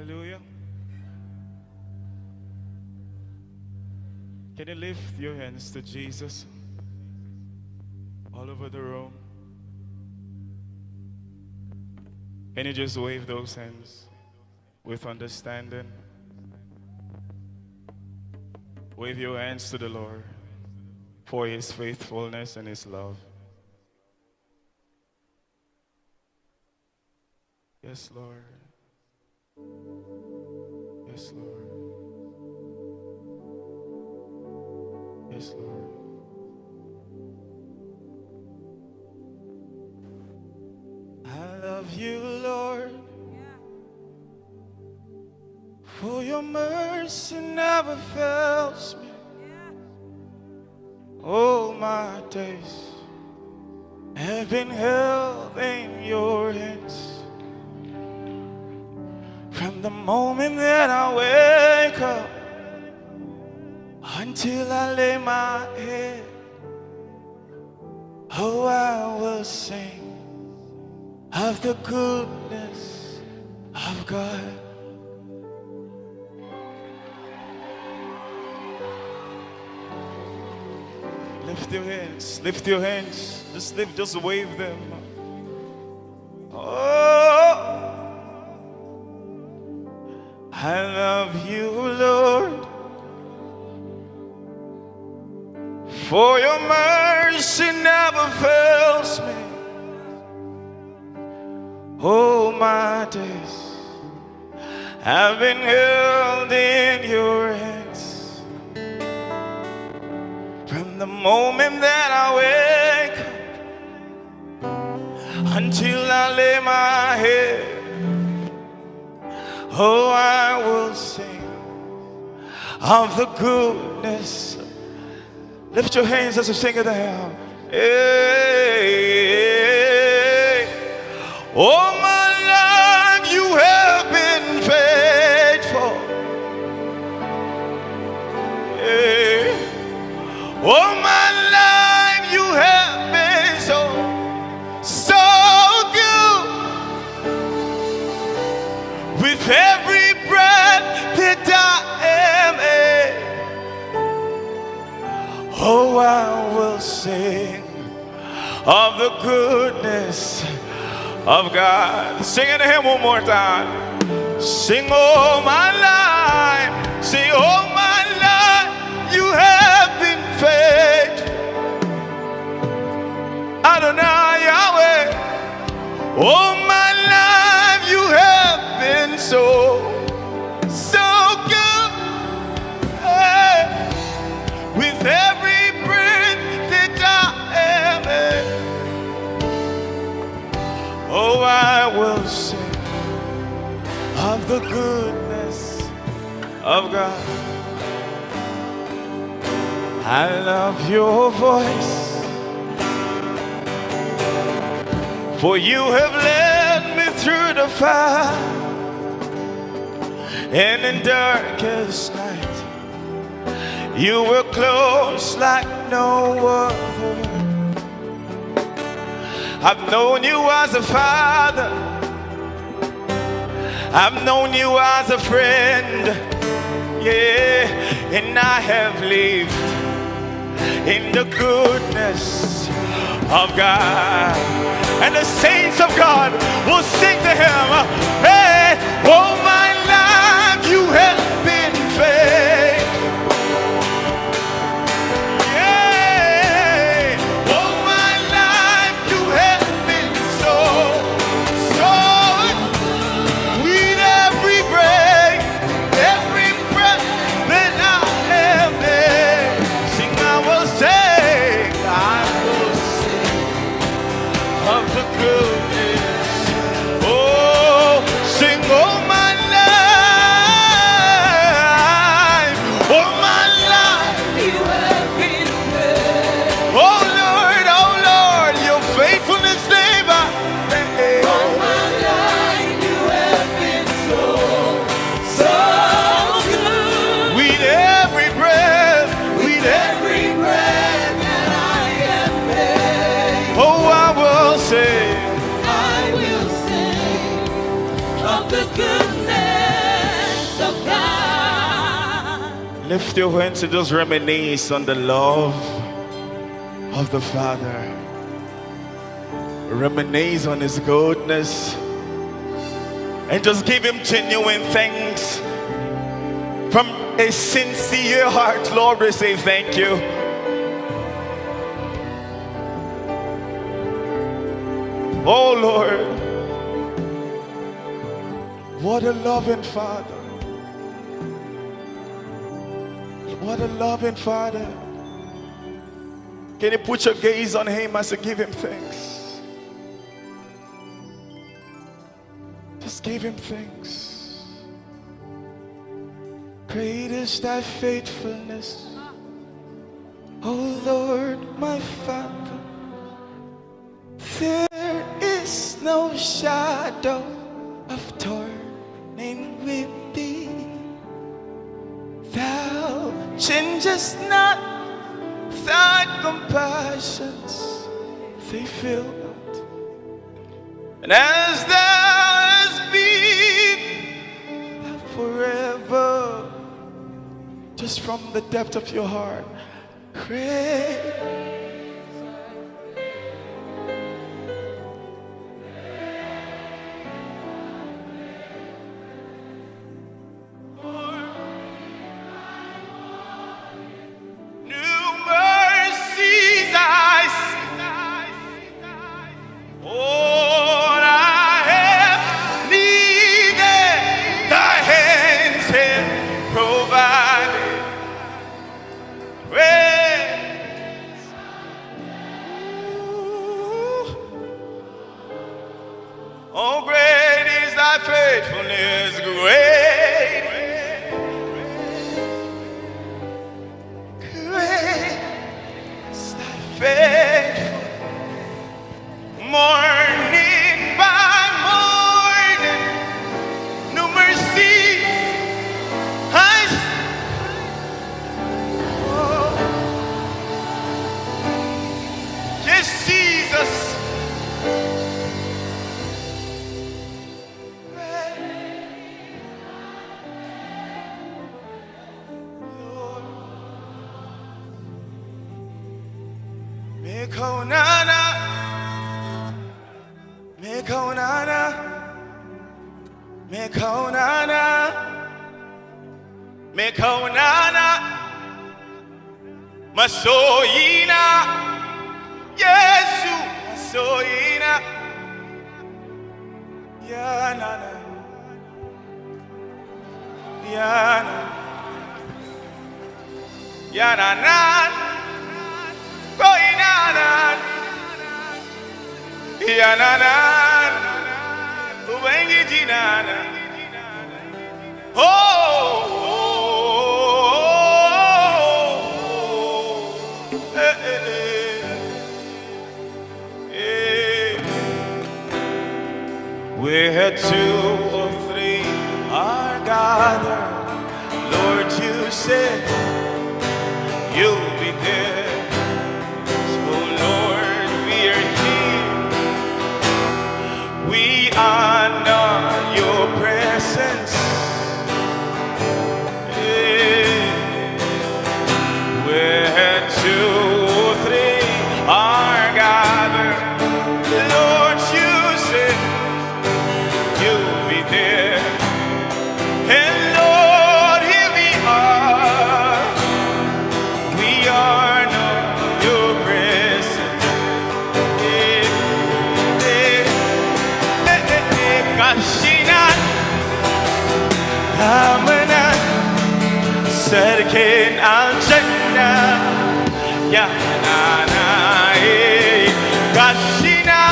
Hallelujah. Can you lift your hands to Jesus all over the room? Can you just wave those hands with understanding? Wave your hands to the Lord for His faithfulness and His love. Yes, Lord. Yes, Lord. Yes, Lord. I love you, Lord, for your mercy never fails me. All my days have been held in your hands. From the moment that I wake up until I lay my head, oh, I will sing of the goodness of God. Lift your hands, lift your hands, just wave them. Oh, I love you, Lord, for your mercy never fails me. All my days have been held in your hands. From the moment that I wake up until I lay my head, oh, I will sing of the goodness. Lift your hands as you sing it out. Hey, all my life you have been faithful. Hey, all my life you have been so good. With every breath that I am in, oh, I will sing of the goodness of God. Sing it to Him one more time. Sing all my life, sing all my life, you have been faithful. Adonai Yahweh, all my life you have been so good. Hey, with every breath that I am in, oh, I will sing of the goodness of God. I love your voice, for you have led me through the fire, and in darkest night you were close like no other. I've known you as a father, I've known you as a friend, yeah, and I have lived in the goodness of God. And the saints of God will sing to Him, hey, all my life you have been faithful. Goodness. Oh, sing all my Lift your hands and just reminisce on the love of the Father. Reminisce on His goodness and just give Him genuine thanks from a sincere heart. Lord, we say thank you. Oh Lord, what a loving Father. What a loving Father. Can you put your gaze on Him as you give Him thanks? Just give Him thanks. Great is thy faithfulness, O Lord, my Father. There is no shadow of turning with thee. Thou changest not, thy compassions, they fail not. And as thou hast been, thou forever, just from the depth of your heart, great. Oh, great is thy faithfulness, great, great is thy faithfulness. Morning by morning, new mercy I oh. Yes, Jesus. Koinonia, Koinonia, Koinonia, Koinonia, Masoyina, Yesu, Masoyina, Yanana, Yana, Yanana. Yanana, Ubengi Jinana. Where two or three are gathered, Lord, you said you'll be there. We honor your presence. Where two or three are gathered, Lord, you said you'll be there. And Lord, here we are. We honor your presence. Amana Sarkin al-Jannah Ya Nana Kashina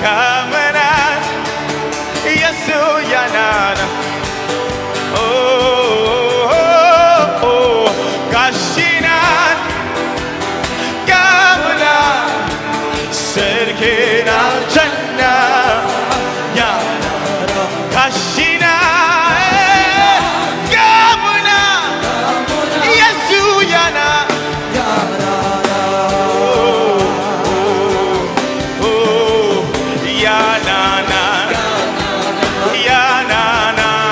Kamana Yesu Ya Nana Oh Kashina Kamana Sarkin al-Jannah Ya Kashina Ya na na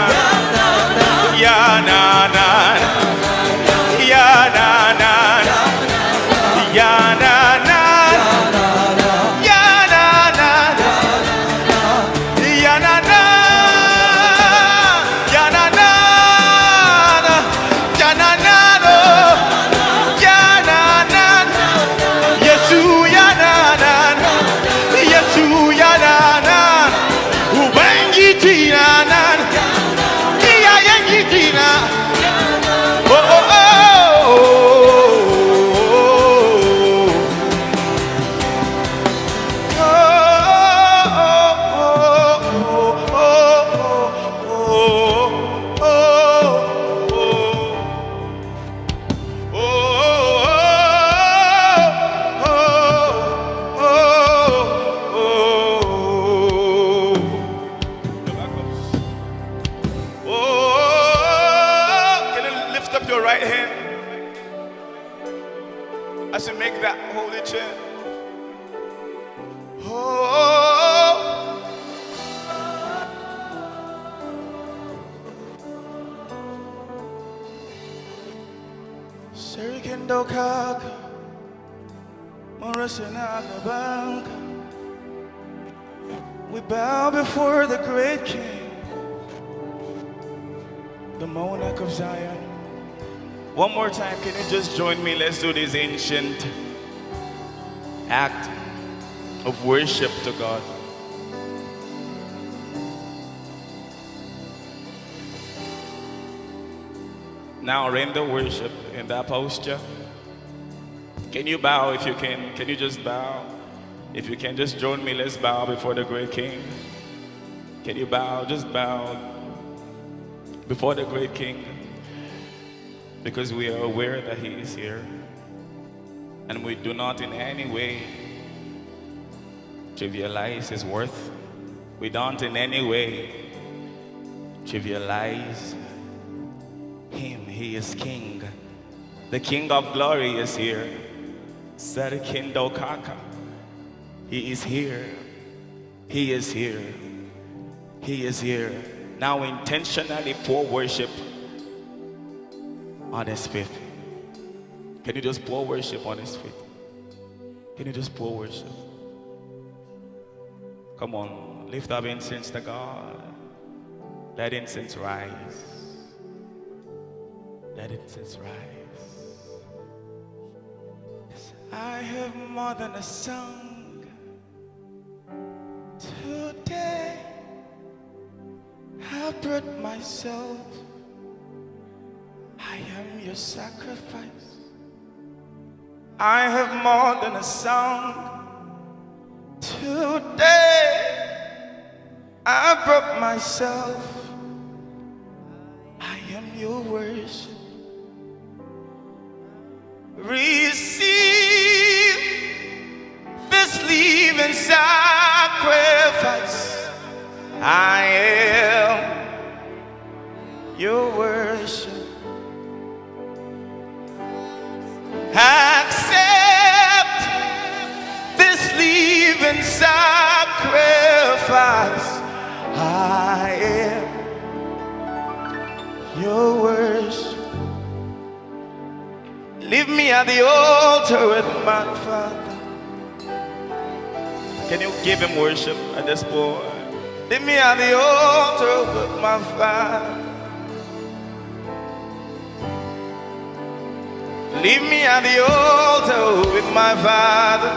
right hand as you make that holy chant. Oh, Serikendo Kaka, Morasana Banka. We bow before the great King, the monarch of Zion. One more time, can you just join me? Let's do this ancient act of worship to God. Now render worship in that posture. Can you bow if you can? Can you just bow? If you can, just join me. Let's bow before the great King. Can you bow? Just bow before the great King, because we are aware that He is here, and we do not in any way trivialize His worth. We don't in any way trivialize Him. He is King. The King of glory is here. Sarikendo Kaka. He is here. He is here. He is here. Now intentionally pour worship on His feet. Can you just pour worship on His feet? Can you just pour worship? Come on, lift up incense to God. Let incense rise. Let incense rise. Yes, I have more than a song. Today I brought myself. I am your sacrifice. I have more than a song. Today I brought myself. I am your worship. Receive this living sacrifice. I am your worship. Accept this living sacrifice. I am your worship. Leave me at the altar with my Father. Can you give Him worship at this point? Leave me at the altar with my Father. Leave me at the altar with my Father.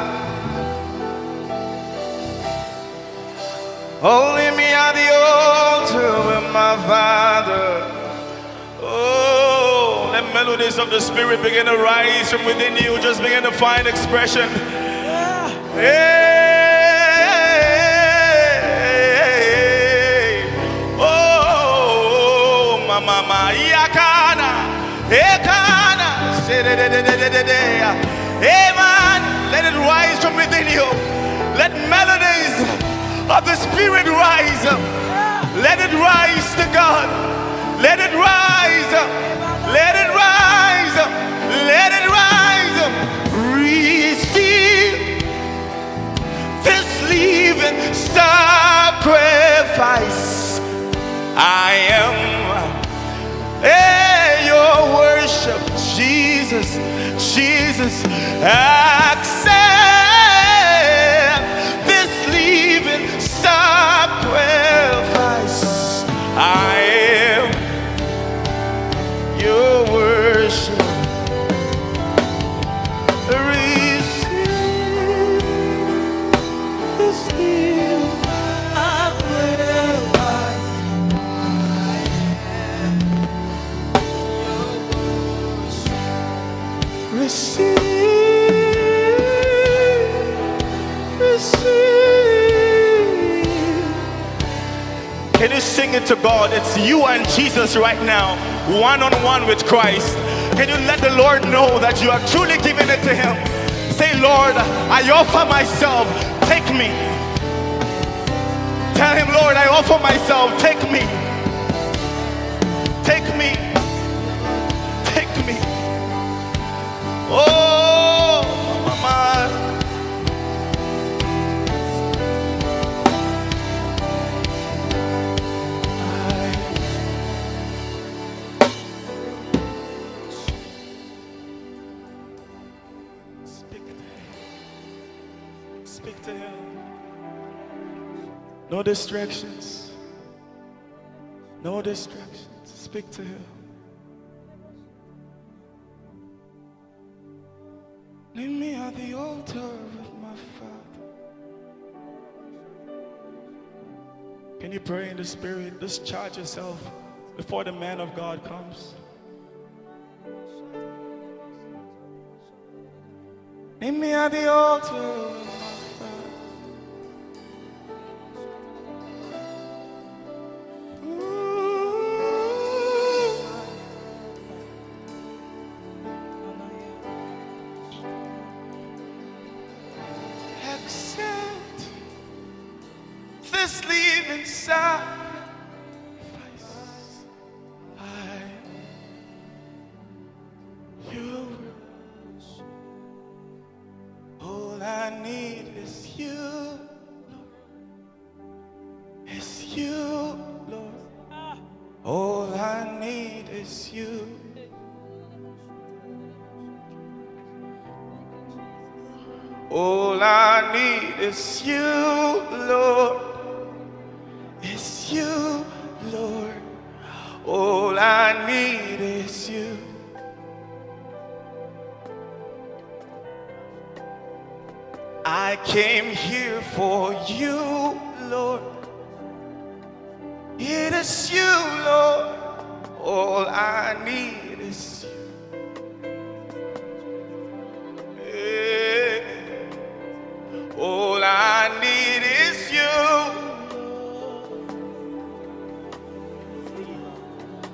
Oh, leave me at the altar with my Father. Oh, let melodies of the Spirit begin to rise from within you. Just begin to find expression. Yeah. Mama yakana ekana amen. Let it rise from within you. Let melodies of the Spirit rise up. Let it rise to God. Let it rise up. Let it rise up. Let it rise up. Receive this living sacrifice. I am your worship, Jesus, Jesus. Accept this living sacrifice. I am your worship. Receive this living sacrifice. Can you sing it to God? It's you and Jesus right now, one-on-one with Christ. Can you let the Lord know that you are truly giving it to Him? Say, Lord, I offer myself. Take me. Tell Him, Lord, I offer myself. Take me. Take me. Take me. Speak to him. No distractions. No distractions. Speak to him. Leave me at the altar with my Father. Can you pray in the Spirit? Discharge yourself before the man of God comes. Leave me at the altar with my Father. Accept this living sacrifice. All I need is you, Lord. It's you, Lord. All I need is you. All I need is you, Lord. It's you, Lord. All I need is you. I came here for you, Lord. It is you, Lord. All I need is you. All I need is you.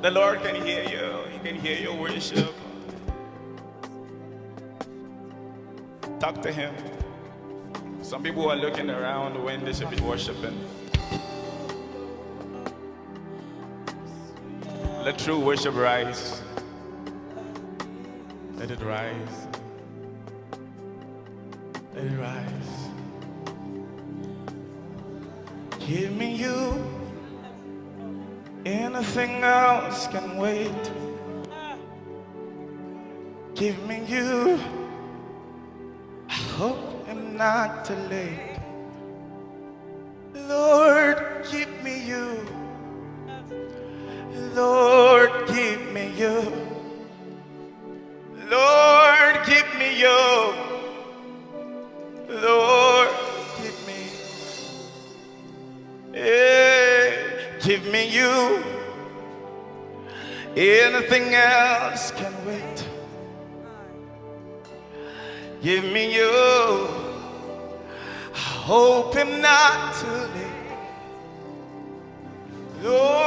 The Lord can hear you. He can hear your worship. Talk to him. Some people are looking around when they should be worshiping. Let true worship rise. Let it rise. Let it rise. Give me you. Anything else can wait. Give me you. I hope I'm not too late. Lord, give me you. Lord, give me you. Lord, give me you. Lord, give me. Give me you. Anything else can wait. Give me you. I hope I'm not too late. Lord,